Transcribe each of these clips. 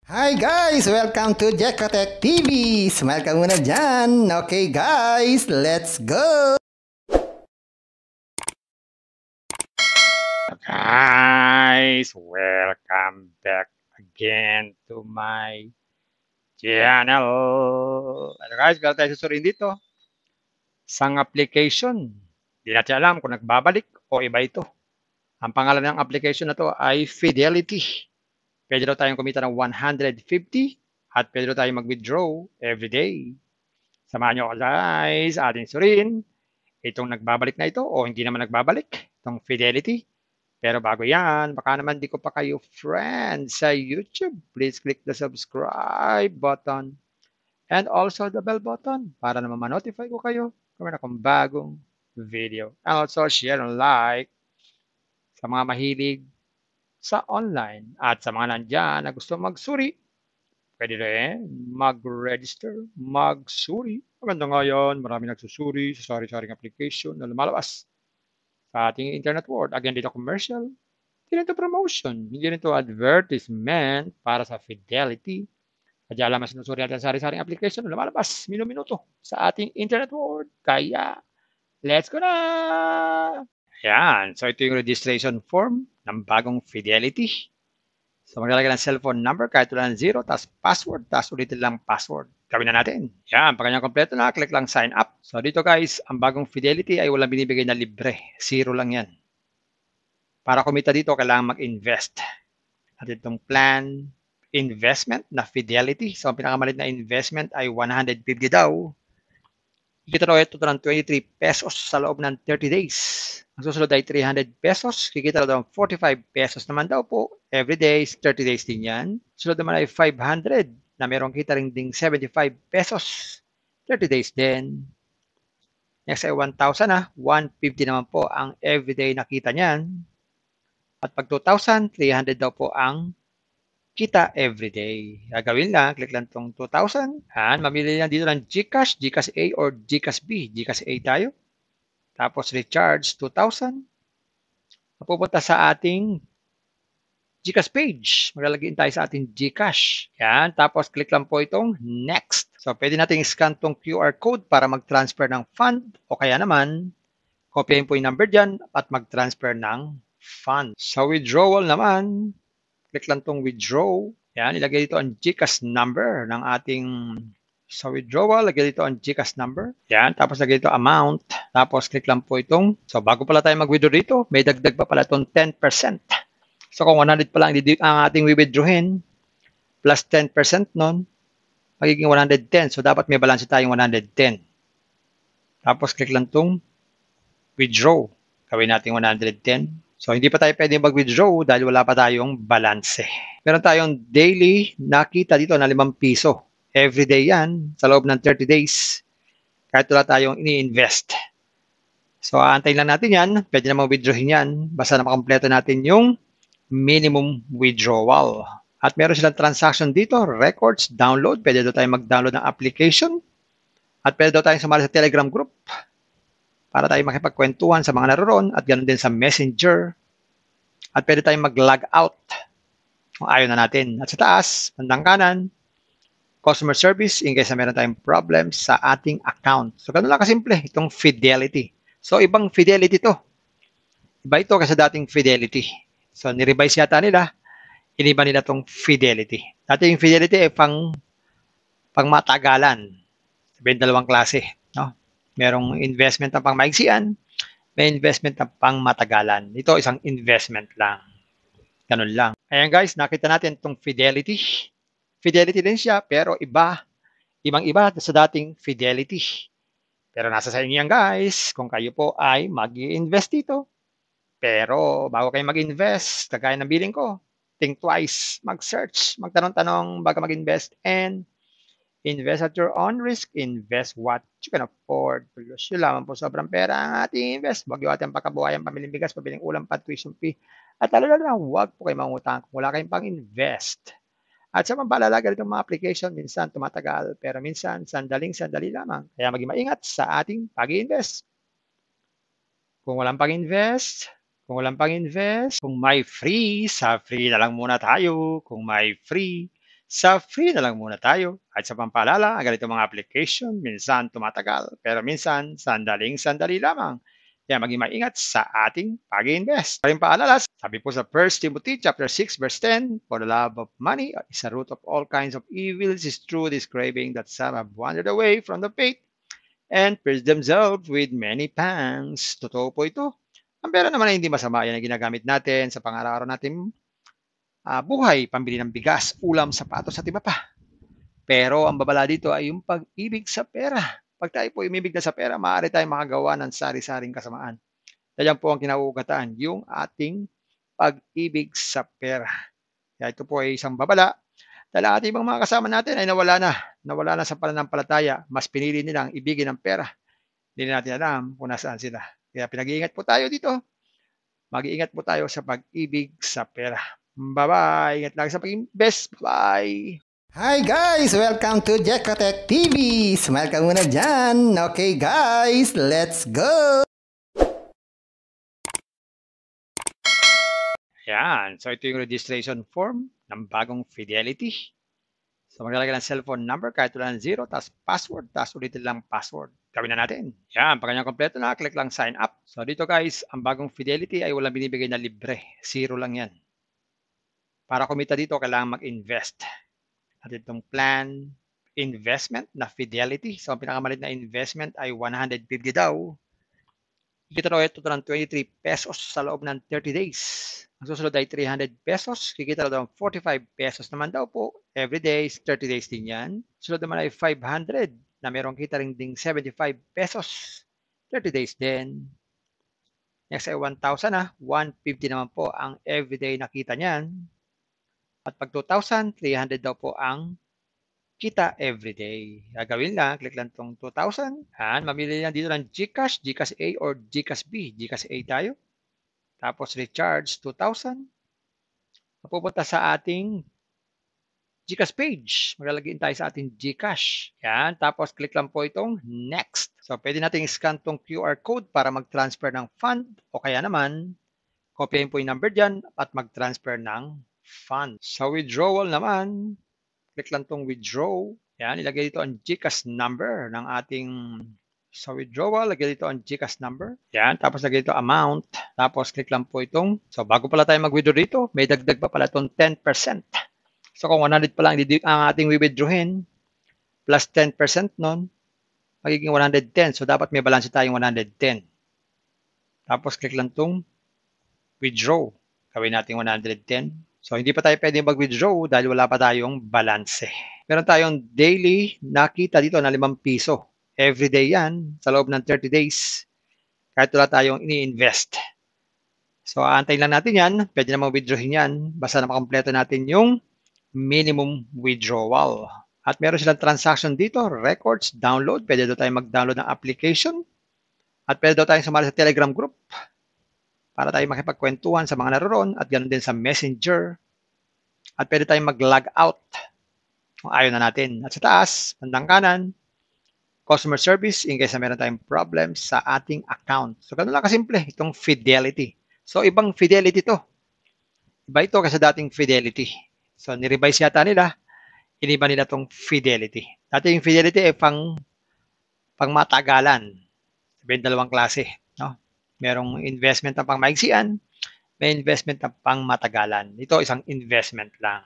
Hi guys! Welcome to Jekotech TV! Smile ka muna dyan! Okay guys, let's go! Guys, welcome back again to my channel. Ano guys, meron tayo susurin dito. Isang application. Hindi natin alam kung nagbabalik o iba ito. Ang pangalan ng application na to ay Fidelity. Pwede daw tayong kumita ng 150 at pwede daw tayong mag-withdraw every day. Samahan nyo ako guys, ating surin. Itong nagbabalik na ito o hindi naman nagbabalik. Itong Fidelity. Pero bago yan, baka naman di ko pa kayo friends sa YouTube. Please click the subscribe button and also the bell button para naman ma-notify ko kayo kung meron akong bagong video. And also share and like sa mga mahilig sa online at sa mga nandyan na gusto magsuri. Pwede rin mag-register, magsuri. Maganda nga yan, marami nagsusuri sa sari-saring application na lumalabas sa ating internet world. Again, dito commercial. Hindi rin ito promotion, hindi rin ito advertisement para sa Fidelity. Kaya alam mas sinusuri natin sari-saring application na lumalabas minuto sa ating internet world. Kaya, let's go na! Ayan, so ito yung registration form ng bagong Fidelity. So maglalagay ng cellphone number kahit wala ng 0, tapos password, tapos ulitin lang password. Gawin na natin. Yan, pag kanyang kompleto na, click lang sign up. So dito guys, ang bagong Fidelity ay walang binibigay na libre. 0 lang yan. Para kumita dito, kailangan mag-invest. At itong plan investment na Fidelity. So, ang pinakamalit na investment ay 150 daw. Kikita daw ito ng 23 pesos sa loob ng 30 days. Ang susunod ay 300 pesos. Kikita daw ng 45 pesos naman daw po. Every day, 30 days din yan. Sunod naman ay 500 na merong kita rin ding 75 pesos. 30 days din. Next ay 1,000 na. 150 naman po ang everyday na kita niyan. At pag 2,000, 300 daw po ang kita everyday. Gagawin lang, click lang itong 2,000. And mamili lang dito ng GCash, GCash A or GCash B. GCash A tayo. Tapos recharge 2,000. Mapupunta sa ating GCash page. Maglalagay tayo sa ating GCash. Yan. Tapos click lang po itong next. So pwede natin i-scan itong QR code para mag-transfer ng fund o kaya naman kopyahin po yung number dyan at mag-transfer ng fund. Sa withdrawal naman, click lang itong withdraw. Yan, ilagay dito ang GCash number ng ating sa withdrawal. Lagay dito ang GCash number. Yan, tapos lagay dito amount. Tapos click lang po itong, so bago pala tayo mag-withdraw dito, may dagdag pa pala itong 10%. So kung 100 pa lang ang ating withdrawin, plus 10% nun, magiging 110. So dapat may balance tayong 110. Tapos click lang itong withdraw. Gawin natin 110. So, hindi pa tayo pwede mag-withdraw dahil wala pa tayong balance. Meron tayong daily nakita dito na 5 piso. Every day yan sa loob ng 30 days. Kahit wala tayong ini-invest. So, aantayin lang natin yan. Pwede na mag-withdrawin yan. Basta na makampleto natin yung minimum withdrawal. At meron silang transaction dito. Records, download. Pwede daw tayo mag-download ng application. At pwede daw tayong sumali sa Telegram group para tayo makipagkwentuhan sa mga naroon at ganoon din sa Messenger. At pwede tayong mag-log out kung ayaw na natin. At sa taas, bandang kanan, customer service in case na meron tayong problem sa ating account. So, ganun lang kasimple, itong Fidelity. So, ibang Fidelity to. Iba ito kasi dating Fidelity. So, nirevise yata nila, iniba nila itong Fidelity. Dati yung Fidelity ay pang matagalan. Sabihin, dalawang klase. No? Merong investment na pang maigsian, may investment na pang matagalan. Ito isang investment lang. Ganun lang. Ayan guys, nakita natin itong Fidelity. Fidelity din siya, pero ibang-iba sa dating Fidelity. Pero nasa sa inyo yan guys, kung kayo po ay mag-i-invest dito. Pero bago kayo mag-invest, kagaya ng billing ko, think twice, mag-search, magtanong-tanong bago mag-invest, and invest at your own risk. Invest what you can afford. Plus yun lamang po sobrang pera ang ating invest. Huwag yung ating pagkabuhayan, pamiling bigas, pabiling ulam, tuition fee. At lalo na huwag po kayo mangutang kung wala kayong pang-invest. At sa pambalala, ganito mga application, minsan tumatagal, pero minsan sandaling-sandali lamang. Kaya maging maingat sa ating pag-invest. Kung walang pang-invest, kung may free, sa free na lang muna tayo. Kung may free, Sa free na lang muna tayo. At sa pampaalala, ang ganito mga application, minsan tumatagal, pero minsan sandaling-sandali lamang. Kaya maging maingat sa ating pag-invest. Paring paalala, sabi po sa 1 Timothy chapter 6 verse 10, for the love of money is a root of all kinds of evils, is true this craving that some have wandered away from the faith and pierced themselves with many pangs. Totoo po ito. Ang pera naman ay hindi masama. Yan ang ginagamit natin sa pang-araw-araw natin buhay, pambili ng bigas, ulam, sapatos at iba pa. Pero ang babala dito ay yung pag-ibig sa pera. Pag tayo po umibig na sa pera, maaari tayong makagawa ng sari-saring kasamaan. Yan po ang kinauugataan, yung ating pag-ibig sa pera. Kaya ito po ay isang babala dahil ang ating ibang mga kasama natin ay nawala na sa pananampalataya. Mas pinili nilang ibigin ang pera. Hindi natin alam kung nasaan sila. Kaya pinag-iingat po tayo dito. Mag-iingat po tayo sa pag-ibig sa pera. Bye-bye. Ingat lagi sa pag-invest. Bye. Hi guys! Welcome to Jekotech TV! Smile ka muna dyan! Okay guys, let's go! Yan. So, ito yung registration form ng bagong Fidelity. So, maglalagay ng cellphone number kahit wala ng 0, tapos password, tapos ulitin lang password. Gawin na natin. Yan. Pag kanyang kompleto na, click lang sign up. So, dito guys, ang bagong Fidelity ay walang binibigay na libre. 0 lang yan. Para kumita dito, kailangan mag-invest. At itong plan investment na Fidelity. So, ang pinakamalit na investment ay 150 daw. Kikita daw ito ng 23 pesos sa loob ng 30 days. Ang susunod ay 300 pesos. Kikita daw ng 45 pesos naman daw po. Every day, 30 days din yan. Sunod naman ay 500 na merong kita rin ding 75 pesos. 30 days din. Next ay 1,000 na. 150 naman po ang everyday na kita niyan. At pag 2,000, 300 daw po ang kita everyday. Gagawin lang, click lang itong 2,000. Yan, mamili lang dito ng GCash, GCash A or GCash B. GCash A tayo. Tapos recharge 2,000. Mapupunta sa ating GCash page. Maglalagay tayo sa ating GCash. Yan, tapos click lang po itong next. So, pwede natin scan itong QR code para mag-transfer ng fund o kaya naman, kopyahin po yung number dyan at mag-transfer ng fund. Sa withdrawal naman, click lang itong withdraw. Yan, ilagay dito ang GCash number ng ating sa withdrawal. Lagay dito ang GCash number. Yan, tapos lagay dito amount. Tapos click lang po itong. So bago pala tayo mag-withdraw dito, may dagdag pa pala itong 10%. So kung 100 pa lang ang ating withdrawin, plus 10% nun, magiging 110. So dapat may balance tayong 110. Tapos click lang itong withdraw. Gawin natin 110. So, hindi pa tayo pwede mag-withdraw dahil wala pa tayong balance. Meron tayong daily nakita dito na 5 piso. Everyday yan sa loob ng 30 days. Kahit wala tayong ini-invest. So, aantayin lang natin yan. Pwede na mag-withdrawin yan. Basta na makompleto natin yung minimum withdrawal. At meron silang transaction dito. Records, download. Pwede daw tayo mag-download ng application. At pwede daw tayong sumali sa Telegram group para tayo makipagkwentuhan sa mga naroon at ganoon din sa Messenger. At pwede tayong mag-log out kung ayaw na natin. At sa taas, bandang kanan, customer service in case na meron tayong problem sa ating account. So, ganoon lang kasimple, itong Fidelity. So, ibang Fidelity to. Iba ito kasi dating Fidelity. So, nirevise yata nila, iniba nila itong Fidelity. Dati yung Fidelity ay pang matagalan. Sabihin, dalawang klase. No? Merong investment na pang maigsian, may investment na pang matagalan. Ito isang investment lang.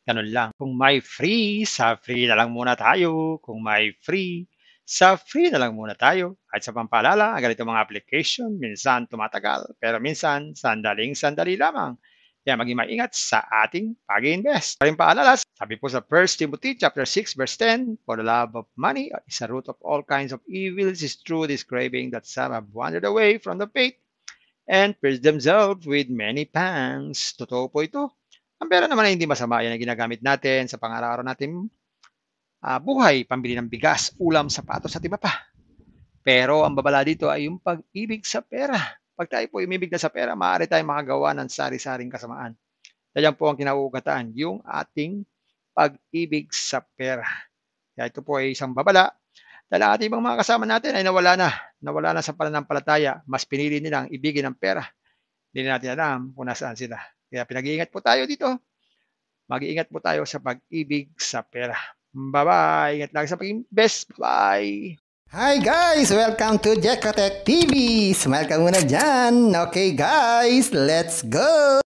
Ganun lang. Kung may free, sa free na lang muna tayo. Kung may free, sa free na lang muna tayo. At sa pampaalala, ang ganito mga application, minsan tumatagal, pero minsan sandaling-sandali lamang. Kaya maging maingat sa ating pag-invest. Paring paalala, sabi po sa 1 Timothy chapter 6 verse 10, for the love of money is a root of all kinds of evils, is true this craving that some have wandered away from the faith and pierced themselves with many pangs. Totoo po ito. Ang pera naman ay hindi masama. Yan ang ginagamit natin sa pang-araw-araw natin buhay, pambili ng bigas, ulam, sapatos at iba pa. Pero ang babala dito ay yung pag-ibig sa pera. Pag tayo po umibig na sa pera, maaari tayong makagawa ng sari-saring kasamaan. Yan po ang kinauugataan, yung ating pag-ibig sa pera. Kaya ito po ay isang babala. Dahil ang ating ibang mga kasama natin ay nawala na sa pananampalataya. Mas pinili nilang ibigin ang pera. Hindi natin alam kung nasaan sila. Kaya pinag-iingat po tayo dito. Mag-iingat po tayo sa pag-ibig sa pera. Bye-bye! Ingat lagi sa pag-invest. Bye! Hi guys! Welcome to Jekotech TV! Smile ka muna dyan! Okay guys, let's go!